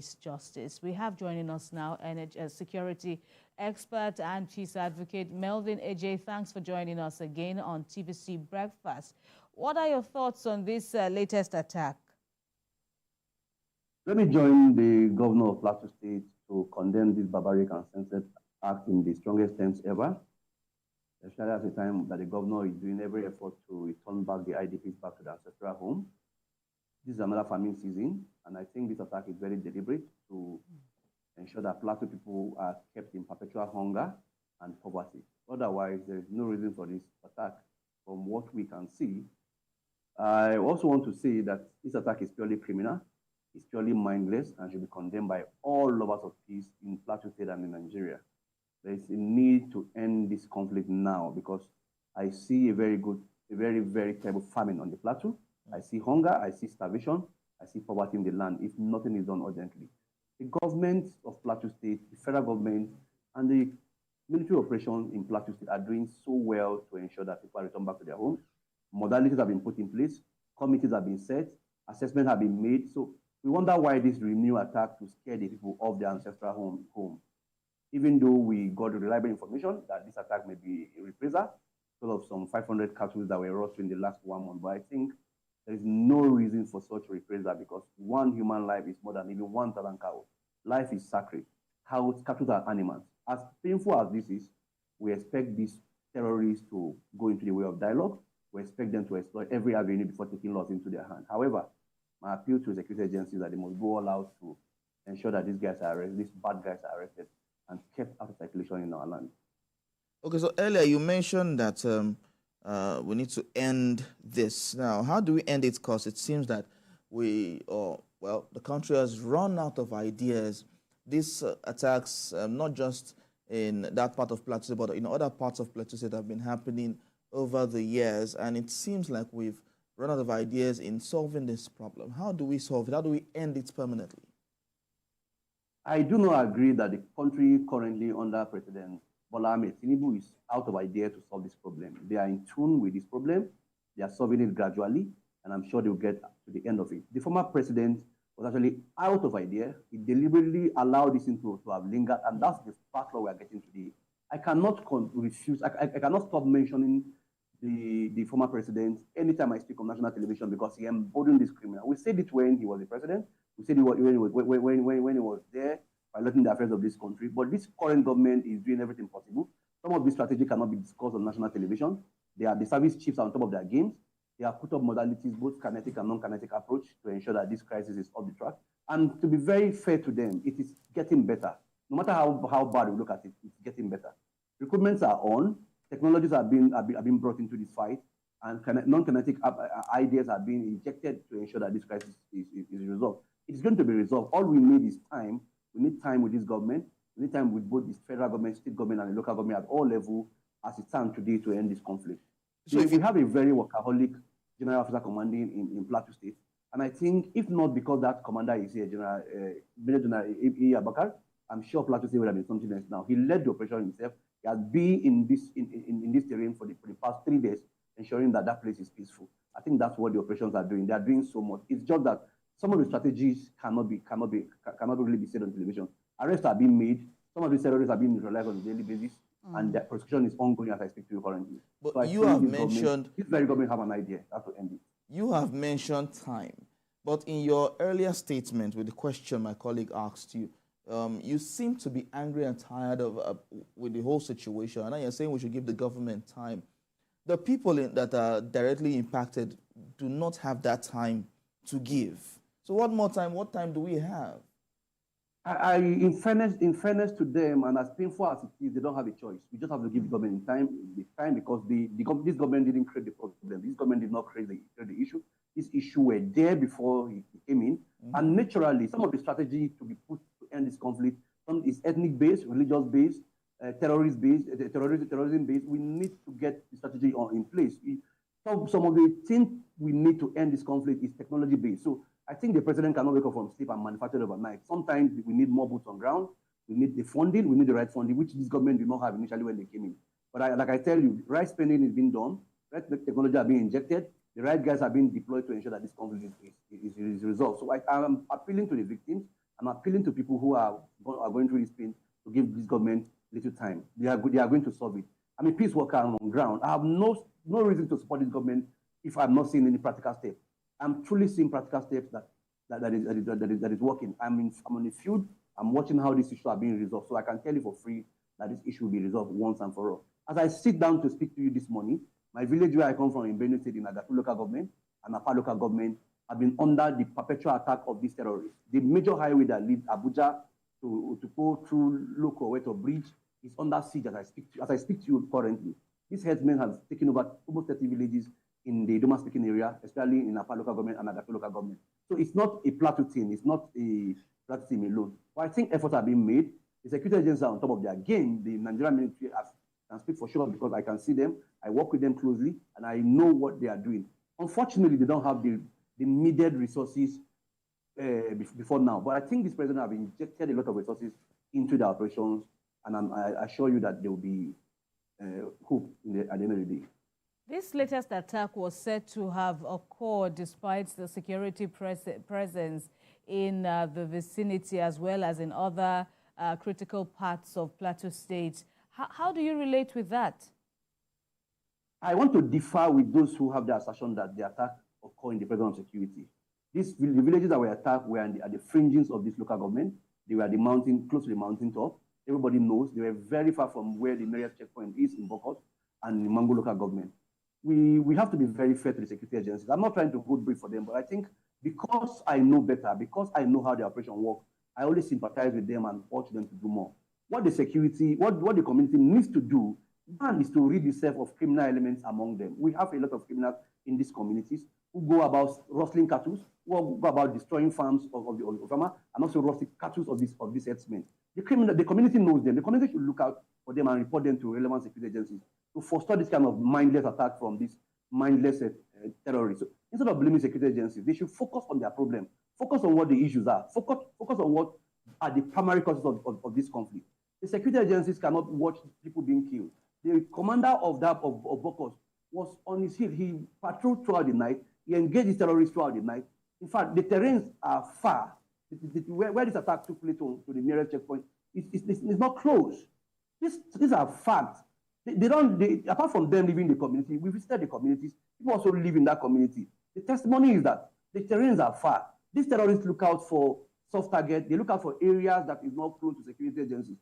peace, justice. We have joining us now a security expert and peace advocate, Melvin Ejeh. Thanks for joining us again on TVC Breakfast. What are your thoughts on this latest attack? Let me join the governor of Plateau State to condemn this barbaric and senseless act in the strongest terms ever, especially at the time that the governor is doing every effort to return back the IDPs back to their ancestral home. This is another farming season, and I think this attack is very deliberate to ensure that Plateau people are kept in perpetual hunger and poverty. Otherwise, there is no reason for this attack from what we can see. I also want to say that this attack is purely criminal, it's purely mindless, and should be condemned by all lovers of peace in Plateau State and in Nigeria. There is a need to end this conflict now because I see a very, very terrible famine on the plateau. I see hunger, I see starvation, I see poverty in the land if nothing is done urgently. The government of Plateau State, the federal government, and the military operations in Plateau State are doing so well to ensure that people return back to their homes. Modalities have been put in place, committees have been set, assessments have been made. So we wonder why this renewed attack to scare the people of their ancestral home. Even though we got reliable information that this attack may be a reprisal because of some 500 cattle that were lost in the last 1 month. But I think there is no reason for such reprisal because one human life is more than even 1,000 cows. Life is sacred. Cattle are animals. As painful as this is, we expect these terrorists to go into the way of dialogue. We expect them to exploit every avenue before taking laws into their hands. However, my appeal to security agencies is that they must go all out to ensure that these bad guys are arrested and kept out of circulation in our land. Okay, so earlier you mentioned that we need to end this. Now, how do we end it? Because it seems that the country has run out of ideas. These attacks, not just in that part of Plateau, but in other parts of Plateau State have been happening over the years, and it seems like we've run out of ideas in solving this problem. How do we solve it? How do we end it permanently? I do not agree that the country currently under President Bola Ahmed Tinubu is out of idea to solve this problem. They are in tune with this problem. They are solving it gradually, and I'm sure they will get to the end of it. The former president was actually out of idea. He deliberately allowed this to have lingered, and that's the backlog we are getting today. I cannot refuse, I cannot stop mentioning the former president anytime I speak on national television because he emboldened this criminal. We said it when he was the president. We said it when he was there piloting the affairs of this country. But this current government is doing everything possible. Some of this strategy cannot be discussed on national television. The service chiefs are on top of their games. They have put up modalities, both kinetic and non-kinetic approach to ensure that this crisis is off the track. And to be very fair to them, it is getting better. No matter how bad we look at it, it's getting better. Recruitments are on. Technologies are being brought into this fight, and non-kinetic ideas are being injected to ensure that this crisis is resolved. It's going to be resolved. All we need is time. We need time with this government. We need time with both the federal government, state government, and the local government at all levels as it stands today to end this conflict. So if we have a very workaholic general officer commanding in Plateau State, and I think if not because that commander is here, Major General Ejeh Abakar, I'm sure Plateau State would have been something else now. He led the operation himself. He has been in this terrain for the past 3 days, ensuring that place is peaceful. I think that's what the operations are doing. They are doing so much. It's just that some of the strategies cannot really be said on television. Arrests are being made. Some of the terrorists are being neutralized on a daily basis, and the prosecution is ongoing as I speak to you currently. But so you have mentioned this very government have an idea how to end it. You have mentioned time, but in your earlier statement with the question my colleague asked you, you seem to be angry and tired of with the whole situation, and now you're saying we should give the government time. The people that are directly impacted do not have that time to give. So what more time? What time do we have? In fairness to them, and as painful as it is, they don't have a choice. We just have to give the government time because this government didn't create the problem. This government did not create the issue. This issue were there before he came in, and naturally, some of the strategy to be put to end this conflict, some is ethnic-based, religious-based, terrorist-based, terrorism-based. We need to get the strategy in place. Some of the things we need to end this conflict is technology-based. So I think the president cannot wake up from sleep and manufacture it overnight. Sometimes we need more boots on ground. We need the funding. We need the right funding, which this government did not have initially when they came in. But like I tell you, right spending is being done. Right technology are being injected. The right guys are being deployed to ensure that this conflict is resolved. So I'm appealing to the victims. I'm appealing to people who are going through this pain to give this government little time. They are going to solve it. I'm a peace worker on ground. I have no reason to support this government if I'm not seeing any practical steps. I'm truly seeing practical steps that is working. I'm on the field. I'm watching how these issues are being resolved, so I can tell you for free that this issue will be resolved once and for all. As I sit down to speak to you this morning, my village where I come from in Benue State, in Agatu local government and Apa local government, have been under the perpetual attack of these terrorists. The major highway that leads Abuja to go through Local Weto Bridge is under siege as I speak to you currently. This herdsmen has taken over almost 30 villages in the Doma-speaking area, especially in Apa local government and Agatu local government. So it's not a Plateau team, it's not a Plateau team alone. But I think efforts are being made. The security agencies are on top of their game. The Nigerian military can speak for sure because I can see them, I work with them closely, and I know what they are doing. Unfortunately, they don't have the needed resources before now. But I think this president have injected a lot of resources into the operations, and I assure you that there will be hope at the end of the day. This latest attack was said to have occurred despite the security presence in the vicinity as well as in other critical parts of Plateau State. How do you relate with that? I want to differ with those who have the assertion that the attack occurred in the presence of security. The villages that were attacked were at the fringes of this local government. They were at the mountain, close to the mountain top. Everybody knows they were very far from where the nearest checkpoint is in Bokos and in Mango local government. We have to be very fair to the security agencies. I'm not trying to go brief for them, but I think because I know better, because I know how the operation works, I always sympathize with them and urge them to do more. What the community needs to do, one is to rid itself of criminal elements among them. We have a lot of criminals in these communities who go about rustling cattle, who go about destroying farms of farmers, and also rustling cattle of these herdsmen. The community knows them. The community should look out for them and report them to relevant security agencies to foster this kind of mindless attack from these mindless terrorists. So instead of blaming security agencies, they should focus on their problem, focus on what the issues are, focus on what are the primary causes of this conflict. The security agencies cannot watch people being killed. The commander of Bokos was on his heel. He patrolled throughout the night. He engaged the terrorists throughout the night. In fact, the terrains are far. Where this attack took place to the nearest checkpoint, it's not close. These are facts. Apart from them leaving the community, we visited the communities. People also live in that community. The testimony is that the terrains are far. These terrorists look out for soft targets. They look out for areas that is not close to security agencies.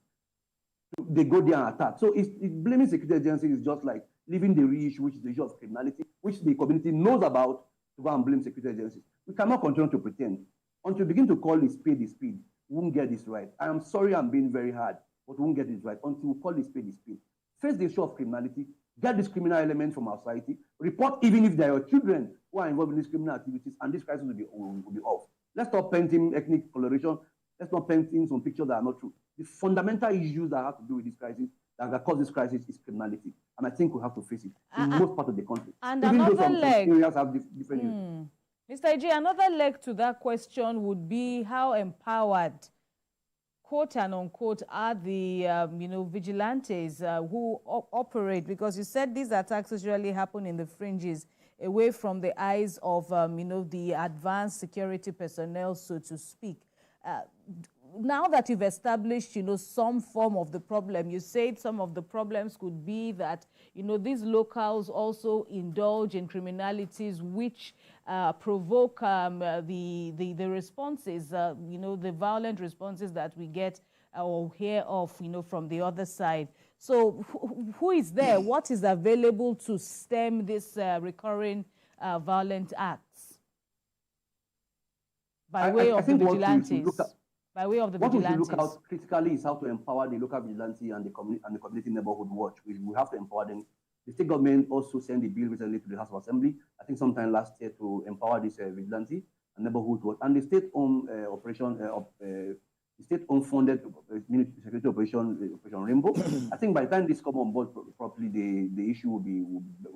They go there and attack. So blaming security agencies is just like leaving the real issue, which is the issue of criminality, which the community knows about, to go and blame security agencies. We cannot continue to pretend. Until we begin to call it spade, we won't get this right. I am sorry I'm being very hard, but we won't get it right until we call it spade. Face the issue of criminality, get this criminal element from our society, report even if there are children who are involved in these criminal activities, and this crisis will be off. Let's stop painting ethnic coloration. Let's not painting some pictures that are not true. The fundamental issues that have to do with this crisis, that cause this crisis, is criminality. And I think we have to face it in most part of the country. And even another though some areas have different issues. Mr. Ejeh, another leg to that question would be how empowered, quote and unquote, are the vigilantes who operate, because you said these attacks usually happen in the fringes, away from the eyes of the advanced security personnel, so to speak. Now that you've established some form of the problem, you said some of the problems could be that these locals also indulge in criminalities which provoke the responses, the violent responses that we get or hear of, from the other side. So who is there? What is available to stem this recurring violent acts by way of the vigilantes? By way of the vigilantes. What we should look out critically is how to empower the local vigilante and the community neighborhood watch. We have to empower them. The state government also sent a bill recently to the House of Assembly, I think sometime last year, to empower this vigilante and neighborhood watch. And the state-owned the state-owned funded security operation Rainbow. I think by the time this comes on board properly, the issue will be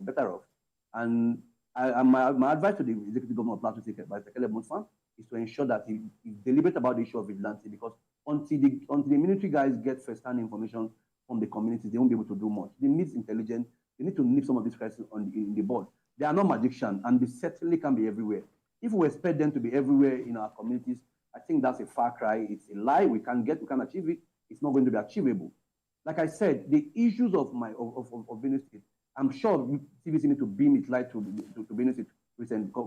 better off. And my advice to the executive governor of Plateau State, by Sekele Monsfan, is to ensure that he's deliberate about the issue of vigilante, because until the military guys get first-hand information from the communities, they won't be able to do much. They need intelligence. They need to nip some of these crises in the bud. They are not magicians, and they certainly can be everywhere. If we expect them to be everywhere in our communities, I think that's a far cry. It's a lie. We can achieve it. It's not going to be achievable. Like I said, the issues of Benue State, I'm sure TVC need to beam its light to Benue State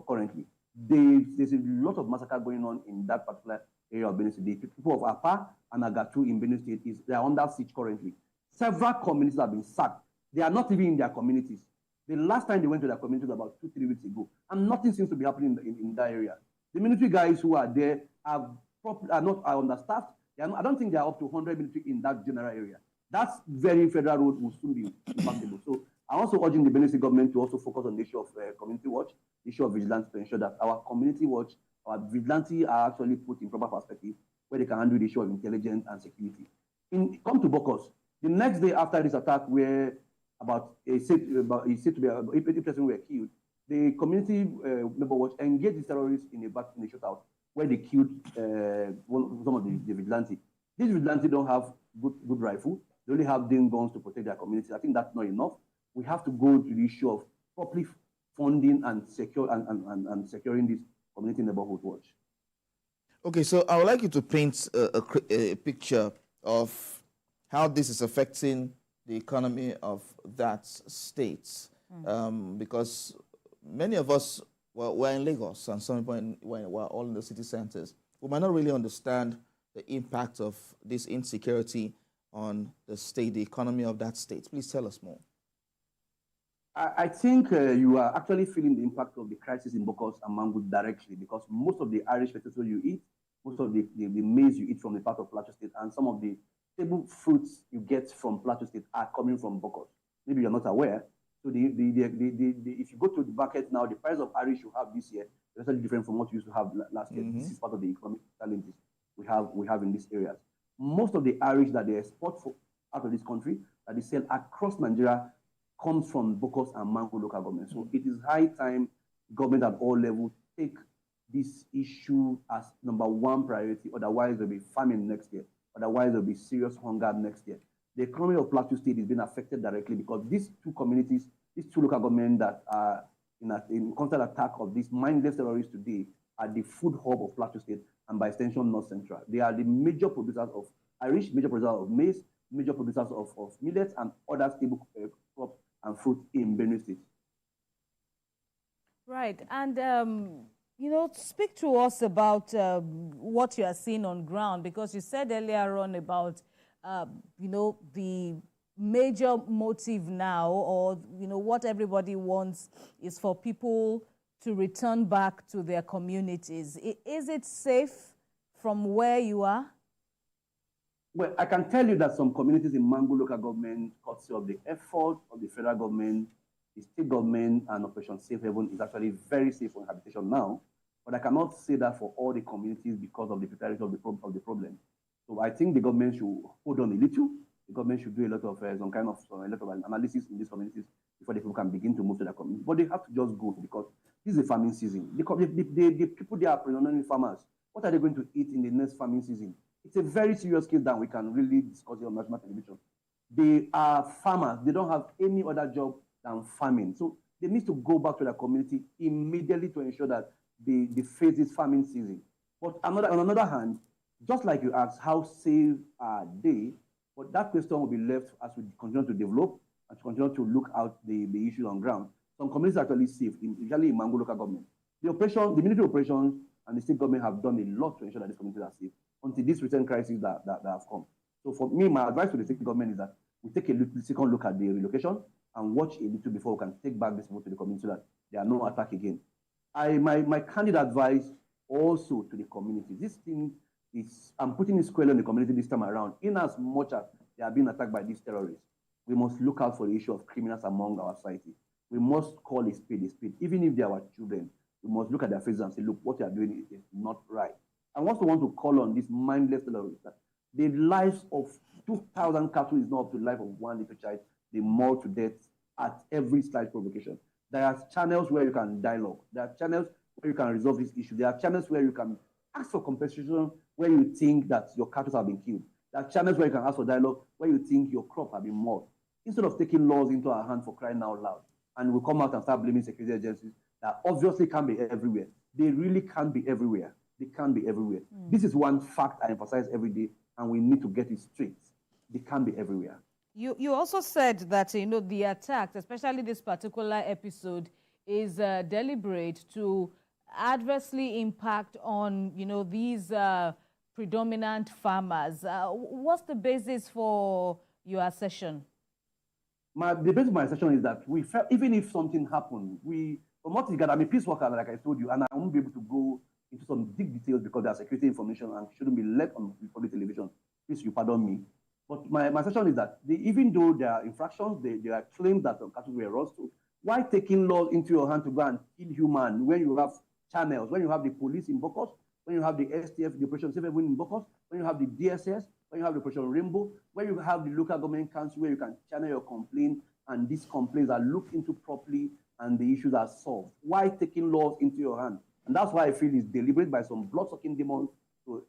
currently. There's a lot of massacre going on in that particular area of Benue State. The people of Apa and Agatu in Benue State they are under siege currently. Several communities have been sacked. They are not even in their communities. The last time they went to their communities was about 2-3 weeks ago, and nothing seems to be happening in that area. The military guys who are there are understaffed. I don't think they are up to 100 military in that general area. That's very federal road will soon be impossible. So I'm also urging the Benue State government to also focus on the issue of community watch, the issue of vigilance, to ensure that our community watch, our vigilante are actually put in proper perspective where they can handle the issue of intelligence and security. Come to Bokos, the next day after this attack, where about a said to be 80 persons were killed, the community member watch engaged the terrorists in a shootout where they killed some of the vigilantes. These vigilantes don't have good rifle. They only have dim guns to protect their communities. I think that's not enough. We have to go to the issue of properly funding and securing this community neighborhood watch. Okay, so I would like you to paint a picture of how this is affecting the economy of that state, because many of us were in Lagos, and some people were all in the city centers. We might not really understand the impact of this insecurity on the state, the economy of that state. Please tell us more. I think you are actually feeling the impact of the crisis in Bokos and Mangu directly, because most of the Irish potato you eat, most of the maize you eat from the part of Plateau State, and some of the table fruits you get from Plateau State are coming from Bokos. Maybe you're not aware. So if you go to the market now, the price of Irish you have this year is actually different from what you used to have last year. This is part of the economic challenges we have in these areas. Most of the Irish that they export out of this country, that they sell across Nigeria, comes from Bokos and Mangu local government. So it is high time government at all levels take this issue as #1 priority. Otherwise, there'll be famine next year. Otherwise, there'll be serious hunger next year. The economy of Plateau State is being affected directly because these two communities, these two local governments that are in constant attack of these mindless terrorists today are the food hub of Plateau State and by extension North Central. They are the major producers of Irish, major producers of maize, major producers of millets and other stable crops and fruit in Benue State. Right, and speak to us about what you are seeing on ground, because you said earlier on about the major motive now, or what everybody wants is for people to return back to their communities. Is it safe from where you are? Well, I can tell you that some communities in Mangu local government, courtesy of the effort of the federal government, the state government, and Operation Safe Haven is actually very safe for habitation now. But I cannot say that for all the communities because of the precarity of the problem. So I think the government should hold on a little. The government should do a lot of analysis in these communities before the people can begin to move to their community. But they have to just go because this is a farming season. The people there are predominantly farmers. What are they going to eat in the next farming season? It's a very serious case that we can really discuss it on national television. They are farmers. They don't have any other job than farming. So they need to go back to their community immediately to ensure that they face this farming season. But on another hand, just like you asked, how safe are they? But that question will be left as we continue to develop and to continue to look out the issues on ground. Some communities are actually safe, usually in Mangu local government. The military operations and the state government have done a lot to ensure that these communities are safe until this recent crisis that have come. So for me, my advice to the state government is that we take a second look at the relocation and watch a little before we can take back this people to the community so that there are no attack again. My candid advice also to the community, this thing is, I'm putting it squarely on the community this time around. In as much as they are being attacked by these terrorists, we must look out for the issue of criminals among our society. We must call a spade a spade. Even if they are our children, we must look at their faces and say, look, what you are doing is not right. I also want to call on these mindless terrorists that the lives of 2,000 cattle is not up to the life of one little child. They maul to death at every slight provocation. There are channels where you can dialogue. There are channels where you can resolve this issue. There are channels where you can ask for compensation where you think that your cattle have been killed. There are channels where you can ask for dialogue where you think your crop have been mauled. Instead of taking laws into our hands for crying out loud, and we come out and start blaming security agencies that obviously can't be everywhere. They really can't be everywhere. They can't be everywhere. This is one fact I emphasize every day, and we need to get it straight. They can't be everywhere. You also said that, the attacks, especially this particular episode, is deliberate to adversely impact on, these predominant farmers. What's the basis for your assertion? The basis of my assertion is that we felt, even if something happened, from what you got, I'm a peace worker, like I told you, and I won't be able to go into some deep details because there are security information and shouldn't be let on public television. Please, you pardon me. But my assertion is that even though there are infractions, there are claims that cattle were rustled. Why taking laws into your hand to go and kill human when you have channels, when you have the police in Bokos, when you have the STF, the Operation Safe Haven in Bokos, when you have the DSS, when you have the Operation Rainbow, when you have the local government council where you can channel your complaint and these complaints are looked into properly and the issues are solved. Why taking laws into your hand? And that's why I feel it's deliberate by some blood-sucking demons to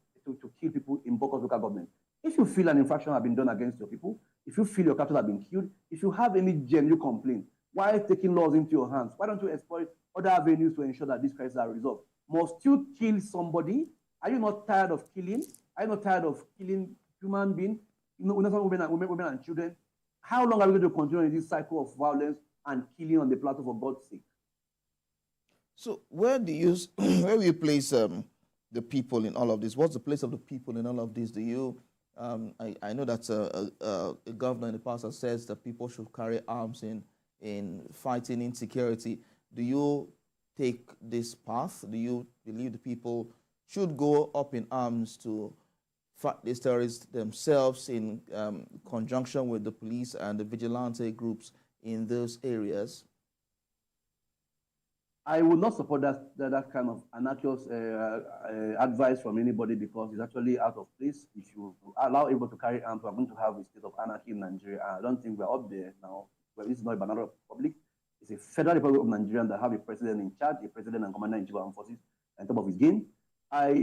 kill people in Bokos local government. If you feel an infraction has been done against your people, if you feel your cattle have been killed, if you have any genuine complaint, why taking laws into your hands? Why don't you exploit other avenues to ensure that these crises are resolved? Must you kill somebody? Are you not tired of killing? Are you not tired of killing human beings, women and children? How long are we going to continue in this cycle of violence and killing on the plateau for God's sake? So where do you place the people in all of this? What's the place of the people in all of this? Do you I know that a governor in the past has said that people should carry arms in fighting insecurity. Do you take this path? Do you believe the people should go up in arms to fight these terrorists themselves in conjunction with the police and the vigilante groups in those areas? I would not support that kind of anarchist advice from anybody because it's actually out of place. If you allow people to carry arms, we're going to have a state of anarchy in Nigeria. I don't think we're up there now. Well, it's not a banana republic. It's a federal republic of Nigeria that have a president in charge, a president and commander-in-chief of armed forces on top of his game.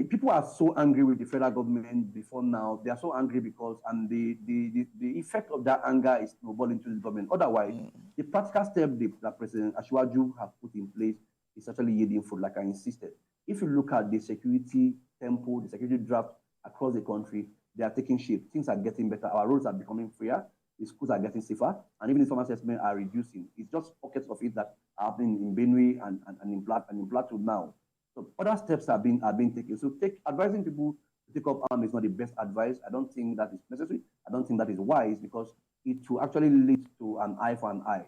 People are so angry with the federal government before now. They are so angry because, and the effect of that anger is snowballing to the government. Otherwise, the practical step that President Ashwaju has put in place is actually yielding fruit, like I insisted. If you look at the security tempo, the security draft across the country, they are taking shape. Things are getting better. Our roads are becoming freer. The schools are getting safer. And even the farm assessment are reducing. It's just pockets of it that are happening in Benue and in Plateau now. So other steps are being taken. So advising people to take up arms is not the best advice. I don't think that is necessary. I don't think that is wise because it will actually lead to an eye for an eye.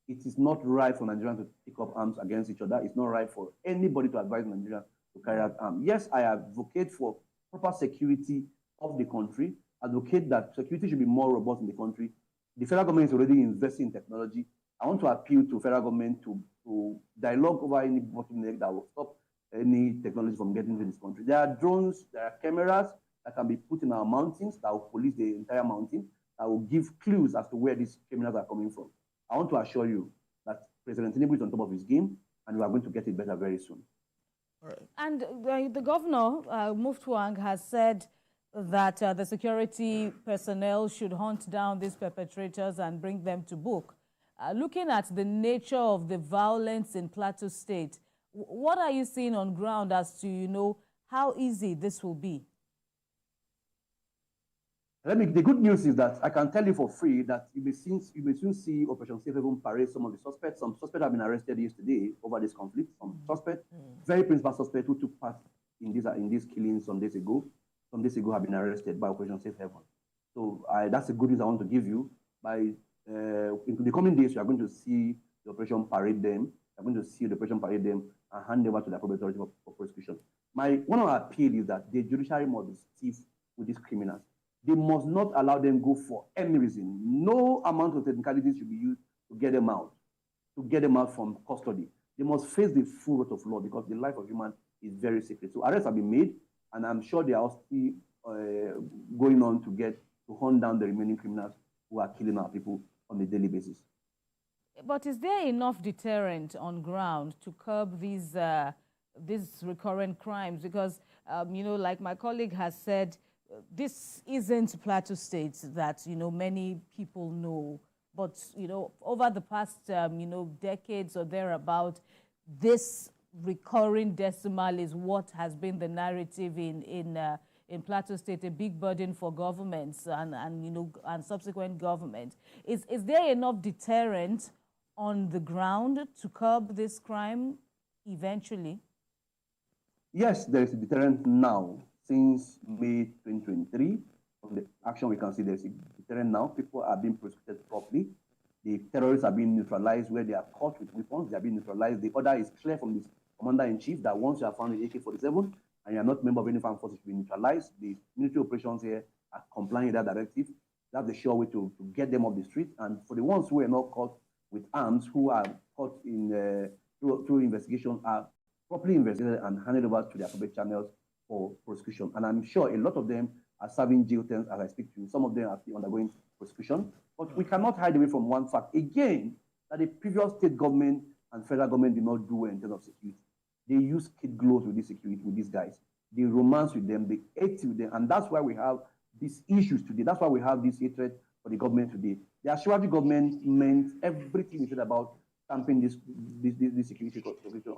It is not right for Nigerians to take up arms against each other. It's not right for anybody to advise Nigerians to carry out arms. Yes, I advocate for proper security of the country, advocate that security should be more robust in the country. The federal government is already investing in technology. I want to appeal to federal government to dialogue over any bottleneck that will stop any technology from getting into this country. There are drones, there are cameras that can be put in our mountains that will police the entire mountain, that will give clues as to where these criminals are coming from. I want to assure you that President Tinubu is on top of his game, and we are going to get it better very soon. All right. And the governor, Muftuang, has said that the security personnel should hunt down these perpetrators and bring them to book. Looking at the nature of the violence in Plateau State, what are you seeing on ground as to, how easy this will be? The good news is that I can tell you for free that you may soon see Operation Safe Haven parade some of the suspects. Some suspects have been arrested yesterday over this conflict. Some suspects, very principal suspects who took part in these killings some days ago have been arrested by Operation Safe Haven. So that's the good news I want to give you. In the coming days, you are going to see the operation parade them. You are going to see the operation parade them and hand over to the appropriate authority for prosecution. One of our appeal is that the judiciary must be stiff with these criminals. They must not allow them go for any reason. No amount of technicalities should be used to get them out from custody. They must face the full wrath of law because the life of human is very sacred. So arrests have been made, and I'm sure they are still going on to hunt down the remaining criminals who are killing our people on a daily basis. But is there enough deterrent on ground to curb these recurrent crimes? Because, like my colleague has said, this isn't Plateau State that, many people know. But, over the past, decades or thereabout, this recurring decimal is what has been the narrative in Plateau State, a big burden for governments and subsequent government. Is there enough deterrent on the ground to curb this crime eventually? Yes, there is a deterrent now. Since May 2023, from the action we can see there's a deterrent now. People are being prosecuted properly. The terrorists are being neutralized where they are caught with weapons. They are being neutralized. The order is clear from the commander-in-chief that once you are found with AK-47 and you are not a member of any armed forces, you will be neutralized. The military operations here are complying with that directive. That's the sure way to get them off the street. And for the ones who are not caught with arms, who are caught in through investigation, are properly investigated and handed over to the appropriate channels for prosecution. And I'm sure a lot of them are serving jail terms as I speak to you. Some of them are still undergoing prosecution. But we cannot hide away from one fact, again, that the previous state government and federal government did not do well in terms of security. They use kid gloves with this security, with these guys. They romance with them, they ate with them. And that's why we have these issues today. That's why we have this hatred for the government today. The Ashwaji government meant everything he said about stamping this security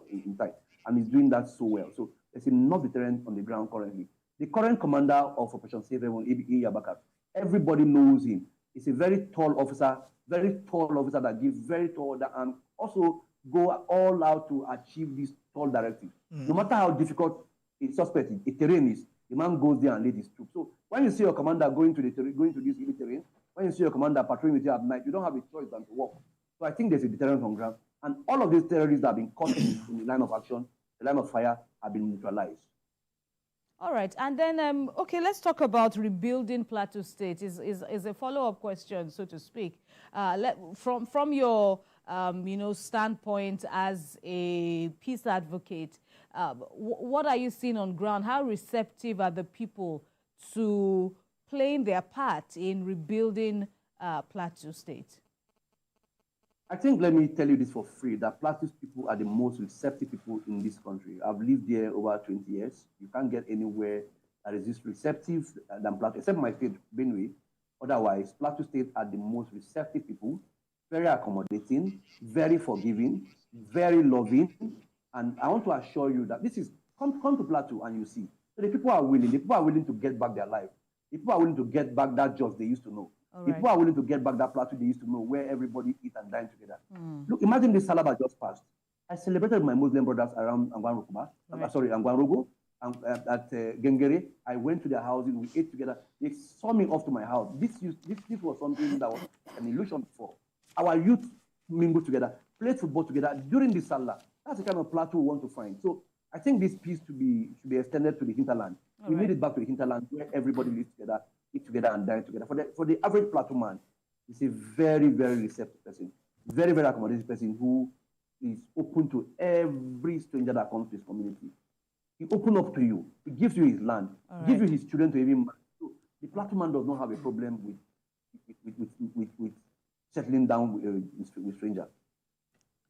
in time. And he's doing that so well. So there's enough deterrent on the ground currently. The current commander of Operation Safe Haven, Ejeh, everybody knows him. He's a very tall officer that gives very tall order and also go all out to achieve this tall directive. No matter how difficult a suspect, a terrain is, the man goes there and leads his troops. So when you see your commander going to this hilly terrain, when you see your commander patrolling with you at night, you don't have a choice than to walk. So I think there's a deterrent on ground. And all of these terrorists that have been caught in the line of action, the line of fire, have been neutralized. All right, and then, okay, let's talk about rebuilding Plateau State. Is a follow-up question, so to speak. From your, standpoint as a peace advocate, what are you seeing on ground? How receptive are the people to playing their part in rebuilding Plateau State? I think, let me tell you this for free, that Plateau people are the most receptive people in this country. I've lived there over 20 years. You can't get anywhere that is this receptive than Plateau, except my state, Benue. Otherwise, Plateau State are the most receptive people, very accommodating, very forgiving, very loving. And I want to assure you that this is, come to Plateau and you see. So the people are willing to get back their life. The people are willing to get back that jobs they used to know. Right. People are willing to get back that Plateau they used to know, where everybody eat and dine together. Look, imagine this Salaba just passed. I celebrated my Muslim brothers around Angwan Rogo, at Gengere. I went to their houses, we ate together. They saw me off to my house. This was something that was an illusion before. Our youth mingled together, played football together during the Salah. That's the kind of Plateau we want to find. So I think this peace should be extended to the hinterland. We need it back to the hinterland where everybody lives together, eat together and dine together. For the average Plateau man, he's a very, very receptive person, very, very accommodating person who is open to every stranger that comes to his community. He opens up to you. He gives you his land, gives you his children to even marry. So the Plateau man does not have a problem with settling down with strangers.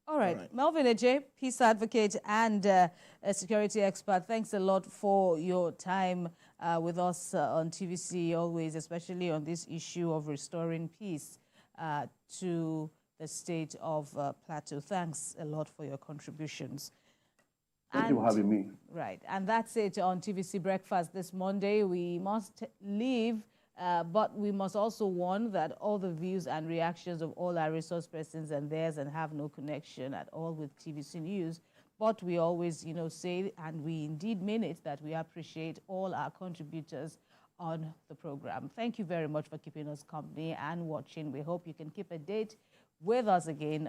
All right. Melvin Ejeh, peace advocate and a security expert, thanks a lot for your time with us on TVC always, especially on this issue of restoring peace to the state of Plateau. Thanks a lot for your contributions. Thank you for having me. Right. And that's it on TVC Breakfast this Monday. We must leave. But we must also warn that all the views and reactions of all our resource persons and theirs and have no connection at all with TVC News. But we always, say, and we indeed mean it, that we appreciate all our contributors on the program. Thank you very much for keeping us company and watching. We hope you can keep a date with us again.